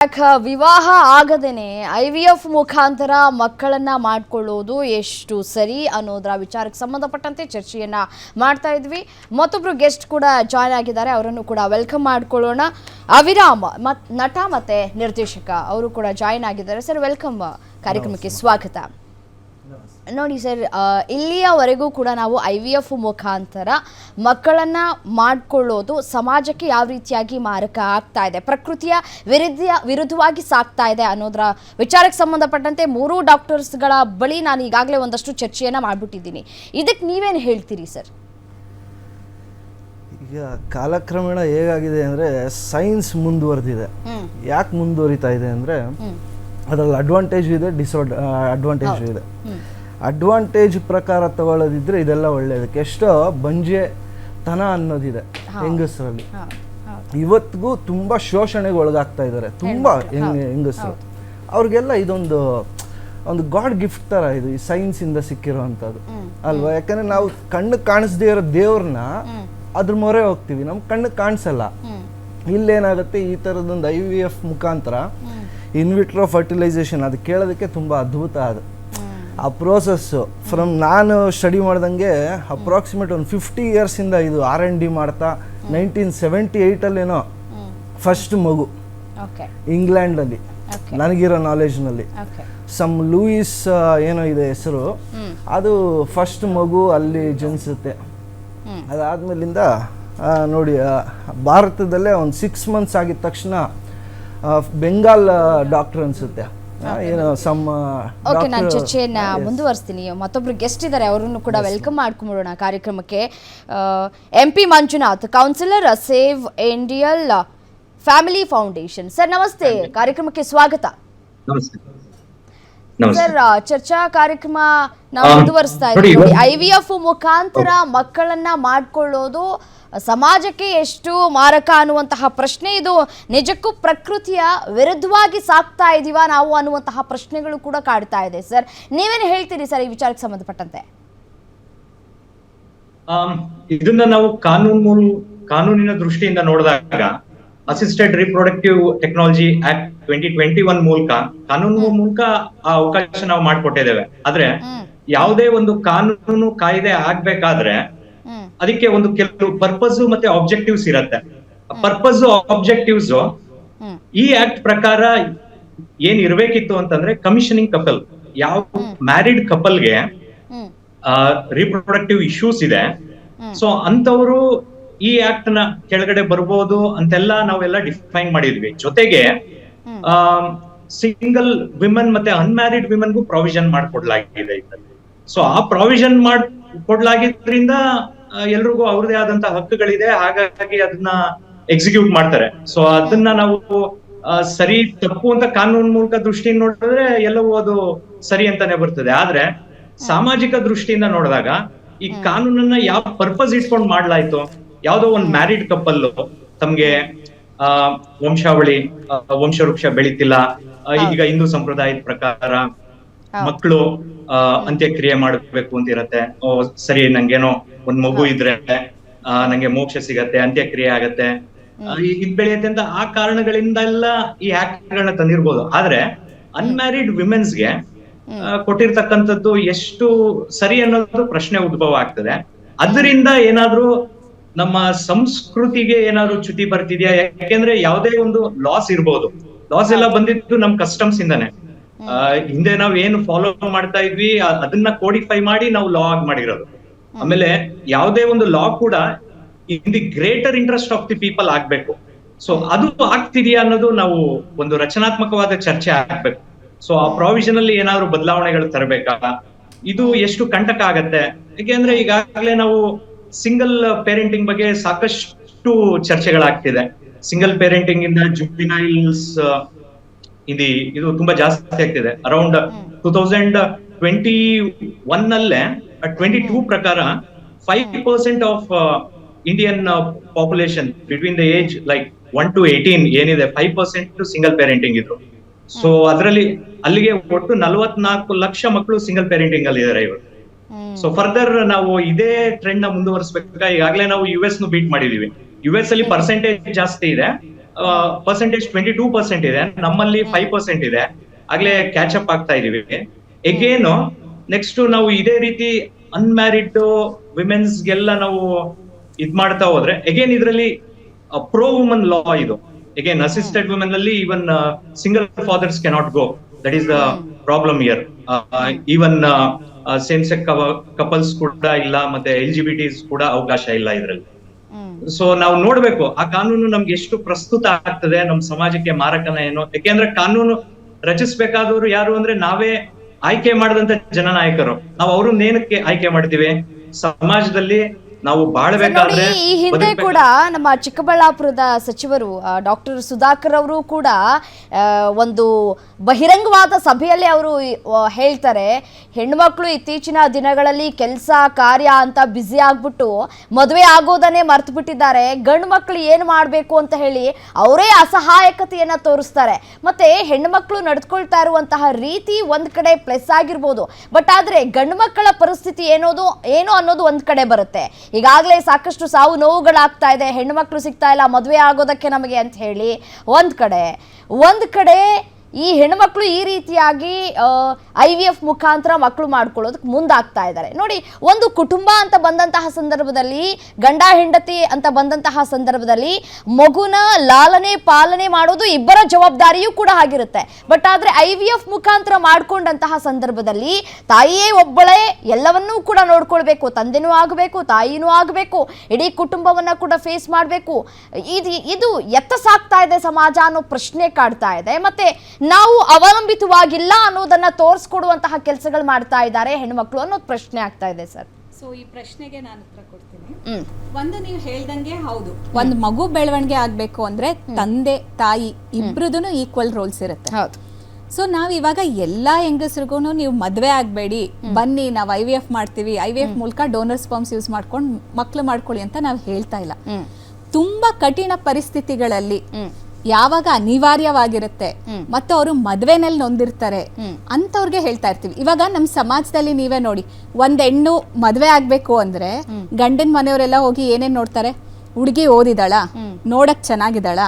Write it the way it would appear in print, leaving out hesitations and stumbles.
ವಿವಾಹ ಆಗದೇನೆ IVF ಮುಖಾಂತರ ಮಕ್ಕಳನ್ನ ಮಾಡ್ಕೊಳ್ಳೋದು ಎಷ್ಟು ಸರಿ ಅನ್ನೋದರ ವಿಚಾರಕ್ಕೆ ಸಂಬಂಧಪಟ್ಟಂತೆ ಚರ್ಚೆಯನ್ನ ಮಾಡ್ತಾ ಇದ್ವಿ. ಮತ್ತೊಬ್ರು ಗೆಸ್ಟ್ ಕೂಡ ಜಾಯ್ನ್ ಆಗಿದ್ದಾರೆ, ಅವರನ್ನು ಕೂಡ ವೆಲ್ಕಮ್ ಮಾಡ್ಕೊಳ್ಳೋಣ. ಅವಿರಾಮ್ ನಟ ಮತ್ತೆ ನಿರ್ದೇಶಕ ಅವರು ಕೂಡ ಜಾಯ್ನ್ ಆಗಿದ್ದಾರೆ. ಸರ್ ವೆಲ್ಕಮ್, ಕಾರ್ಯಕ್ರಮಕ್ಕೆ ಸ್ವಾಗತ. ನೋಡಿ ಸರ್, ಇಲ್ಲಿಯವರೆಗೂ ಕೂಡ ನಾವು IVF ಮುಖಾಂತರ ಮಕ್ಕಳನ್ನ ಮಾಡ್ಕೊಳ್ಳೋದು ಸಮಾಜಕ್ಕೆ ಯಾವ ರೀತಿಯಾಗಿ ಮಾರಕ ಆಗ್ತಾ ಇದೆ, ಪ್ರಕೃತಿಯ ವಿರುದ್ಧವಾಗಿ ಸಾಕ್ತಾ ಇದೆ ಅನ್ನೋದರ ವಿಚಾರಕ್ಕೆ ಸಂಬಂಧಪಟ್ಟಂತೆ ಮೂರು ಡಾಕ್ಟರ್ಸ್ಗಳ ಬಳಿ ನಾನು ಈಗಾಗಲೇ ಒಂದಷ್ಟು ಚರ್ಚೆಯನ್ನ ಮಾಡ್ಬಿಟ್ಟಿದ್ದೀನಿ. ಇದಕ್ಕೆ ನೀವೇನು ಹೇಳ್ತೀರಿ ಸರ್? ಈಗ ಕಾಲಕ್ರಮೇಣ ಹೇಗಾಗಿದೆ ಅಂದರೆ ಸೈನ್ಸ್ ಮುಂದುವರೆದಿದೆ. ಯಾಕೆ ಮುಂದುವರಿತಾ ಇದೆ ಅಂದರೆ ಅದರಲ್ಲಿ ಅಡ್ವಾಂಟೇಜ್ ಇದೆ, ಅಡ್ವಾಂಟೇಜ್ ಇದೆ. ಅಡ್ವಾಂಟೇಜ್ ಪ್ರಕಾರ ತಗೊಳ್ಳೋದಿದ್ರೆ ಇದೆಲ್ಲ ಒಳ್ಳೆಯದಕ್ಕೆ. ಎಷ್ಟೋ ಬಂಜೆತನ ಅನ್ನೋದಿದೆ ಹೆಂಗಸರಲ್ಲಿ, ಇವತ್ತಿಗೂ ತುಂಬ ಶೋಷಣೆಗೆ ಒಳಗಾಗ್ತಾ ಇದ್ದಾರೆ ತುಂಬ ಹೆಂಗಸರು. ಅವ್ರಿಗೆಲ್ಲ ಇದೊಂದು ಗಾಡ್ ಗಿಫ್ಟ್ ಥರ ಇದು, ಈ ಸೈನ್ಸಿಂದ ಸಿಕ್ಕಿರೋವಂಥದ್ದು ಅಲ್ವಾ? ಯಾಕಂದರೆ ನಾವು ಕಣ್ಣು ಕಾಣಿಸ್ದೇ ಇರೋ ದೇವ್ರನ್ನ ಅದ್ರ ಮೊರೆ ಹೋಗ್ತೀವಿ, ನಮ್ಗೆ ಕಣ್ಣು ಕಾಣಿಸಲ್ಲ. ಇಲ್ಲೇನಾಗುತ್ತೆ, ಈ ಥರದೊಂದು IVF ಮುಖಾಂತರ ಇನ್ವಿಟ್ರೋ ಫರ್ಟಿಲೈಸೇಷನ್, ಅದು ಕೇಳೋದಕ್ಕೆ ತುಂಬ ಅದ್ಭುತ. ಅದು ಆ ಪ್ರೋಸೆಸ್ಸು ನಾನು ಸ್ಟಡಿ ಮಾಡ್ದಂಗೆ ಅಪ್ರಾಕ್ಸಿಮೇಟ್ ಒಂದು 50 ಇಯರ್ಸಿಂದ ಇದು R&D ಮಾಡ್ತಾ 1978 ಫಸ್ಟ್ ಮಗು ಇಂಗ್ಲೆಂಡಲ್ಲಿ, ನನಗಿರೋ ನಾಲೆಜ್ನಲ್ಲಿ ಸಮ್ ಲೂಯಿಸ್ ಏನೋ ಇದೆ ಹೆಸರು, ಅದು ಫಸ್ಟ್ ಮಗು ಅಲ್ಲಿ ಜನಿಸುತ್ತೆ. ಅದಾದ್ಮೇಲಿಂದ ನೋಡಿ ಭಾರತದಲ್ಲೇ ಒಂದು 6 ಮಂತ್ಸ್ ಆಗಿದ ತಕ್ಷಣ ಬೆಂಗಾಲ್ ಡಾಕ್ಟರ್ ಅನ್ಸುತ್ತೆ ಏನೋ ನಾನು ಚರ್ಚೆಯನ್ನ ಮುಂದುವರಿಸ್ತೀನಿ. ಮತ್ತೊಬ್ರು ಗೆಸ್ಟ್ ಇದ್ದಾರೆ, ಅವರನ್ನು ಕೂಡ ವೆಲ್ಕಮ್ ಮಾಡ್ಕೊಂಡ್ಬಿಡೋಣ ಕಾರ್ಯಕ್ರಮಕ್ಕೆ. MP Manjunath, councillor, save Indian family foundation. Sir ನಮಸ್ತೆ, ಕಾರ್ಯಕ್ರಮಕ್ಕೆ ಸ್ವಾಗತ. ಸರ್, ಚರ್ಚಾ ಕಾರ್ಯಕ್ರಮ ನಾವು ಮುಂದುವರಿಸ್ತಾ ಇದ್ದೀವಿ. IVF ಮುಖಾಂತರ ಮಕ್ಕಳನ್ನ ಮಾಡ್ಕೊಳ್ಳೋದು ಸಮಾಜಕ್ಕೆ ಎಷ್ಟು ಮಾರಕ ಅನ್ನುವಂತಹ ಪ್ರಶ್ನೆ, ಇದು ನಿಜಕ್ಕೂ ಪ್ರಕೃತಿಯ ವಿರುದ್ಧವಾಗಿ ಸಾಕ್ತಾ ಇದೀವಾ ನಾವು ಅನ್ನುವಂತಹ ಪ್ರಶ್ನೆಗಳು ಕೂಡ ಕಾಡ್ತಾ ಇದೆ. ಸರ್, ನೀವೇನು ಹೇಳ್ತೀರಿ ಸರ್ ಈ ವಿಚಾರಕ್ಕೆ ಸಂಬಂಧಪಟ್ಟಂತೆ? ಇದನ್ನ ನಾವು ಕಾನೂನಿನ ದೃಷ್ಟಿಯಿಂದ ನೋಡಿದಾಗ ಅಸಿಸ್ಟೆಡ್ ರಿಪ್ರೊಡಕ್ಟಿವ್ ಟೆಕ್ನಾಲಜಿ ಆಕ್ಟ್ 2021 ಮೂಲಕ, ಕಾನೂನು ಮೂಲಕ ಆ ಅವಕಾಶ ನಾವು ಮಾಡಿಕೊಟ್ಟಿದ್ದೇವೆ. ಆದ್ರೆ ಯಾವುದೇ ಒಂದು ಕಾನೂನು ಕಾಯ್ದೆ ಆಗ್ಬೇಕಾದ್ರೆ ಅದಕ್ಕೆ ಒಂದು ಕೆಲವು ಪರ್ಪಸ್ ಮತ್ತೆ ಆಬ್ಜೆಕ್ಟಿವ್ಸ್ ಇರತ್ತೆ. ಪರ್ಪಸ್ ಆಬ್ಜೆಕ್ಟಿವ್ಸ್ ಈ ಆಕ್ಟ್ ಪ್ರಕಾರ ಏನ್ ಇರ್ಬೇಕಿತ್ತು ಅಂತಂದ್ರೆ, ಕಮಿಷನಿಂಗ್ ಕಪಲ್, ಯಾವ ಮ್ಯಾರಿಡ್ ಕಪಲ್ಗೆ ರಿಪ್ರೊಡಕ್ಟಿವ್ ಇಶ್ಯೂಸ್ ಇದೆ, ಸೊ ಅಂತವರು ಈ ಆಕ್ಟ್ ನ ಕೆಳಗಡೆ ಬರ್ಬೋದು ಅಂತೆಲ್ಲ ನಾವೆಲ್ಲ ಡಿಫೈನ್ ಮಾಡಿದ್ವಿ. ಜೊತೆಗೆ ಸಿಂಗಲ್ ವಿಮೆನ್ ಮತ್ತೆ ಅನ್ಮ್ಯಾರಿಡ್ ವಿಮೆನ್ಗೂ ಪ್ರಾವಿಷನ್ ಮಾಡ್ಕೊಡ್ಲಾಗಿದೆ. ಸೊ ಆ ಪ್ರಾವಿಷನ್ ಕೊಡ್ಲಾಗಿದ್ರಿಂದ ಎಲ್ರಿಗೂ ಅವ್ರದೇ ಆದಂತ ಹಕ್ಕುಗಳಿದೆ, ಹಾಗಾಗಿ ಅದನ್ನ ಎಕ್ಸಿಕ್ಯೂಟ್ ಮಾಡ್ತಾರೆ. ಸೊ ಅದನ್ನ ನಾವು ಸರಿ ತಪ್ಪು ಅಂತ ಕಾನೂನು ಮೂಲಕ ದೃಷ್ಟಿಯಿಂದ ನೋಡಿದ್ರೆ ಎಲ್ಲವೂ ಅದು ಸರಿ ಅಂತಾನೆ ಬರ್ತದೆ. ಆದ್ರೆ ಸಾಮಾಜಿಕ ದೃಷ್ಟಿಯಿಂದ ನೋಡಿದಾಗ ಈ ಕಾನೂನನ್ನ ಯಾವ ಪರ್ಪಸ್ ಇಟ್ಕೊಂಡು ಮಾಡ್ಲಾಯ್ತು, ಯಾವ್ದೋ ಒಂದ್ ಮ್ಯಾರಿಡ್ ಕಪಲ್ ತಮ್ಗೆ ವಂಶವೃಕ್ಷ ಬೆಳೀತಿಲ್ಲ, ಈಗ ಹಿಂದೂ ಸಂಪ್ರದಾಯದ ಪ್ರಕಾರ ಮಕ್ಕಳು ಅಂತ್ಯಕ್ರಿಯೆ ಮಾಡಬೇಕು ಅಂತ ಇರತ್ತೆ. ಸರಿ, ನಂಗೇನೋ ಒಂದ್ ಮಗು ಇದ್ರೆ ನಂಗೆ ಮೋಕ್ಷ ಸಿಗತ್ತೆ, ಅಂತ್ಯಕ್ರಿಯೆ ಆಗತ್ತೆ, ಇದ್ ಬೆಳೆಯತ್ತೆ ಅಂತ ಆ ಕಾರಣಗಳಿಂದೆಲ್ಲ ಈ ಆಕ್ಟ್ಗಳನ್ನ ತಂದಿರ್ಬೋದು. ಆದ್ರೆ ಅನ್ಮ್ಯಾರಿಡ್ ವಿಮೆನ್ಸ್ಗೆ ಕೊಟ್ಟಿರ್ತಕ್ಕಂಥದ್ದು ಎಷ್ಟು ಸರಿ ಅನ್ನೋದು ಪ್ರಶ್ನೆ ಉದ್ಭವ ಆಗ್ತದೆ. ಅದರಿಂದ ಏನಾದ್ರೂ ನಮ್ಮ ಸಂಸ್ಕೃತಿಗೆ ಏನಾದ್ರು ಚ್ಯುತಿ ಬರ್ತಿದ್ಯಾ? ಯಾಕೆಂದ್ರೆ ಯಾವುದೇ ಒಂದು ಲಾಸ್ ಇರ್ಬೋದು, ಲಾಸ್ ಎಲ್ಲ ಬಂದಿದ್ದು ನಮ್ ಕಸ್ಟಮ್ಸ್ ಇಂದಾನೆ. ಹಿಂದೆ ನಾವ್ ಏನು ಫಾಲೋ ಮಾಡ್ತಾ ಇದ್ವಿ ಅದನ್ನ ಕೋಡಿಫೈ ಮಾಡಿ ನಾವು ಲಾ ಆಗಿ ಮಾಡಿರೋದು. ಆಮೇಲೆ ಯಾವುದೇ ಒಂದು ಲಾ ಕೂಡ in the greater interest of the people ಆಗ್ಬೇಕು. ಸೊ ಅದು ಆಗ್ತಿದೆಯಾ ಅನ್ನೋದು ನಾವು ಒಂದು ರಚನಾತ್ಮಕವಾದ ಚರ್ಚೆ ಆಗ್ಬೇಕು. ಸೊ ಆ ಪ್ರಾವಿಷನ್ ಅಲ್ಲಿ ಏನಾದ್ರು ಬದಲಾವಣೆಗಳು ತರಬೇಕಾ, ಇದು ಎಷ್ಟು ಕಂಟಕ ಆಗತ್ತೆ? ಯಾಕೆಂದ್ರೆ ಈಗಾಗಲೇ ನಾವು ಸಿಂಗಲ್ ಪೇರೆಂಟಿಂಗ್ ಬಗ್ಗೆ ಸಾಕಷ್ಟು ಚರ್ಚೆಗಳಾಗ್ತಿದೆ. ಸಿಂಗಲ್ ಪೇರೆಂಟಿಂಗ್ ಇಂದ ಜುವಿನೈಲ್ಸ್ ಇದು ತುಂಬಾ ಜಾಸ್ತಿ ಆಗ್ತಿದೆ. ಅರೌಂಡ್ 2021 ನಲ್ಲೇ 22 ಪ್ರಕಾರ 5% of Indian population between the age like 1 to 18 ಏನಿದೆ 5% ಸಿಂಗಲ್ ಪೇರೆಂಟಿಂಗ್ ಇದ್ರು. ಸೊ ಅದರಲ್ಲಿ ಅಲ್ಲಿಗೆ ಒಟ್ಟು 44 ಲಕ್ಷ ಮಕ್ಕಳು ಸಿಂಗಲ್ ಪೇರೆಂಟಿಂಗ್ ಅಲ್ಲಿ ಇದಾರೆ ಇವರು. ಸೊ ಫರ್ದರ್ ನಾವು ಇದೇ ಟ್ರೆಂಡ್ ನ ಮುಂದುವರಿಸಬೇಕಾ? ಈಗಾಗಲೇ ನಾವು US ನು ಬೀಟ್ ಮಾಡಿದೀವಿ. US ಅಲ್ಲಿ ಪರ್ಸೆಂಟೇಜ್ ಜಾಸ್ತಿ ಇದೆ, ಪರ್ಸೆಂಟೇಜ್ 22% ಇದೆ, ನಮ್ಮಲ್ಲಿ 5% ಇದೆ. ಆಗ್ಲೇ ಕ್ಯಾಚ್ ಅಪ್ ಆಗ್ತಾ ಇದೀವಿ. ಎಗೇನ್ ನೆಕ್ಸ್ಟ್ ನಾವು ಇದೇ ರೀತಿ ಅನ್ಮ್ಯಾರಿಡ್ ವಿಮೆನ್ಸ್ಗೆಲ್ಲ ನಾವು ಇದ್ ಮಾಡ್ತಾ ಹೋದ್ರೆ ಅಗೇನ್ ಇದರಲ್ಲಿ ಪ್ರೋ ವುಮನ್ ಲಾ ಇದು. ಅಗೇನ್ ಅಸಿಸ್ಟೆಡ್ ವುಮೆನ್ ಅಲ್ಲಿ even single fathers cannot go, that is the problem here. Even same sex couples ಕೂಡ ಇಲ್ಲ, ಮತ್ತೆ LGBTs ಕೂಡ ಅವಕಾಶ ಇಲ್ಲ ಇದರಲ್ಲಿ. ಸೊ ನಾವು ನೋಡ್ಬೇಕು ಆ ಕಾನೂನು ನಮ್ಗೆ ಎಷ್ಟು ಪ್ರಸ್ತುತ ಆಗ್ತದೆ, ನಮ್ ಸಮಾಜಕ್ಕೆ ಮಾರಕನ ಏನು. ಯಾಕೆಂದ್ರೆ ಕಾನೂನು ರಚಿಸ್ಬೇಕಾದವರು ಯಾರು ಅಂದ್ರೆ ನಾವೇ ಆಯ್ಕೆ ಮಾಡಿದಂತ ಜನನಾಯಕರು. ನಾವು ಅವ್ರನ್ನ ಏನಕ್ಕೆ ಆಯ್ಕೆ ಮಾಡ್ತೀವಿ? ಸಮಾಜದಲ್ಲಿ ನಾವು ಬಾಳ್ಬೇಕಾದ್ರೆ. ಈ ಹಿಂದೆ ಕೂಡ ನಮ್ಮ ಚಿಕ್ಕಬಳ್ಳಾಪುರದ ಸಚಿವರು ಡಾಕ್ಟರ್ ಸುಧಾಕರ್ ಅವರು ಕೂಡ ಒಂದು ಬಹಿರಂಗವಾದ ಸಭೆಯಲ್ಲಿ ಅವರು ಹೇಳ್ತಾರೆ, ಹೆಣ್ಮಕ್ಳು ಇತ್ತೀಚಿನ ದಿನಗಳಲ್ಲಿ ಕೆಲಸ ಕಾರ್ಯ ಅಂತ ಬ್ಯುಸಿ ಆಗ್ಬಿಟ್ಟು ಮದುವೆ ಆಗೋದನ್ನೇ ಮರ್ತು ಬಿಟ್ಟಿದ್ದಾರೆ, ಗಂಡು ಮಕ್ಳು ಏನು ಮಾಡಬೇಕು ಅಂತ ಹೇಳಿ ಅವರೇ ಅಸಹಾಯಕತೆಯನ್ನ ತೋರಿಸ್ತಾರೆ. ಮತ್ತೆ ಹೆಣ್ಮಕ್ಳು ನಡೆದುಕೊಳ್ತಾ ಇರುವಂತಹ ರೀತಿ ಒಂದ್ ಕಡೆ ಪ್ಲಸ್ ಆಗಿರ್ಬೋದು, ಬಟ್ ಆದ್ರೆ ಗಂಡು ಮಕ್ಕಳ ಪರಿಸ್ಥಿತಿ ಏನು ಅನ್ನೋದು ಒಂದ್ ಕಡೆ ಬರುತ್ತೆ. ಈಗಾಗಲೇ ಸಾಕಷ್ಟು ಸಾವು ನೋವುಗಳಾಗ್ತಾ ಇದೆ, ಹೆಣ್ಣು ಮಕ್ಕಳು ಸಿಗ್ತಾ ಇಲ್ಲ ಮದುವೆ ಆಗೋದಕ್ಕೆ ನಮಗೆ ಅಂತ ಹೇಳಿ ಒಂದ್ ಕಡೆ ಈ ಹೆಣ್ಮಕ್ಳು ಈ ರೀತಿಯಾಗಿ IVF ಮುಖಾಂತರ ಮಕ್ಕಳು ಮಾಡ್ಕೊಳ್ಳೋದಕ್ಕೆ ಮುಂದಾಗ್ತಾ ಇದ್ದಾರೆ. ನೋಡಿ, ಒಂದು ಕುಟುಂಬ ಅಂತ ಬಂದಂತಹ ಸಂದರ್ಭದಲ್ಲಿ, ಗಂಡ ಹೆಂಡತಿ ಅಂತ ಬಂದಂತಹ ಸಂದರ್ಭದಲ್ಲಿ ಮಗುನ ಲಾಲನೆ ಪಾಲನೆ ಮಾಡೋದು ಇಬ್ಬರ ಜವಾಬ್ದಾರಿಯೂ ಕೂಡ ಆಗಿರುತ್ತೆ. ಬಟ್ ಆದ್ರೆ IVF ಮುಖಾಂತರ ಮಾಡ್ಕೊಂಡಂತಹ ಸಂದರ್ಭದಲ್ಲಿ ತಾಯಿಯೇ ಒಬ್ಬಳೇ ಎಲ್ಲವನ್ನೂ ಕೂಡ ನೋಡ್ಕೊಳ್ಬೇಕು, ತಂದೆನೂ ಆಗಬೇಕು, ತಾಯಿನೂ ಆಗಬೇಕು, ಇಡೀ ಕುಟುಂಬವನ್ನ ಕೂಡ ಫೇಸ್ ಮಾಡಬೇಕು. ಇದು ಎತ್ತ ಸಾಕ್ತಾ ಇದೆ ಸಮಾಜ ಅನ್ನೋ ಪ್ರಶ್ನೆ ಕಾಡ್ತಾ ಇದೆ. ಮತ್ತೆ ನಾವು ಅವಲಂಬಿತವಾಗಿಲ್ಲ ಅನ್ನೋದನ್ನ ತೋರಿಸ್ಕೊಡುವಂತಹ ಕೆಲಸಗಳು ಮಾಡ್ತಾ ಇದ್ದಾರೆ ಹೆಣ್ಮಕ್ಳು ಅನ್ನೋದು ಪ್ರಶ್ನೆ ಆಗ್ತಾ ಇದೆ ಸರ್. ಸೊ ಈ ಪ್ರಶ್ನೆಗೆ ನಾನು ಉತ್ತರ ಕೊಡ್ತೀನಿ. ಒಂದು ನೀವು ಹೇಳ್ದಂಗೆ ಹೌದು, ಒಂದು ಮಗು ಬೆಳವಣಿಗೆ ಆಗ್ಬೇಕು ಅಂದ್ರೆ ತಂದೆ ತಾಯಿ ಇಬ್ರದೂ ಈಕ್ವಲ್ ರೋಲ್ಸ್ ಇರುತ್ತೆ. ಹೌದು. ಸೊ ನಾವ್ ಇವಾಗ ಎಲ್ಲಾ ಹೆಂಗಸ್ರಿಗೂ ನೀವು ಮದ್ವೆ ಆಗ್ಬೇಡಿ, ಬನ್ನಿ ನಾವು IVF ಮಾಡ್ತೀವಿ, IVF ಮೂಲಕ ಡೋನರ್ ಸ್ಪರ್ಮ್ಸ್ ಯೂಸ್ ಮಾಡ್ಕೊಂಡು ಮಕ್ಳು ಮಾಡ್ಕೊಳ್ಳಿ ಅಂತ ನಾವು ಹೇಳ್ತಾ ಇಲ್ಲ. ತುಂಬಾ ಕಠಿಣ ಪರಿಸ್ಥಿತಿಗಳಲ್ಲಿ ಯಾವಾಗ ಅನಿವಾರ್ಯವಾಗಿರುತ್ತೆ ಮತ್ತು ಅವರು ಮದ್ವೆನಲ್ಲಿ ನೊಂದಿರ್ತಾರೆ ಅಂತವ್ರಿಗೆ ಹೇಳ್ತಾ ಇರ್ತೀವಿ. ಇವಾಗ ನಮ್ಮ ಸಮಾಜದಲ್ಲಿ ನೀವೇ ನೋಡಿ, ಒಂದ್ ಹೆಣ್ಣು ಮದ್ವೆ ಆಗ್ಬೇಕು ಅಂದ್ರೆ ಗಂಡನ ಮನೆಯವರೆಲ್ಲ ಹೋಗಿ ಏನೇನ್ ನೋಡ್ತಾರೆ? ಹುಡುಗಿ ಓದಿದಾಳ, ನೋಡಕ್ ಚೆನ್ನಾಗಿದ್ದಾಳ,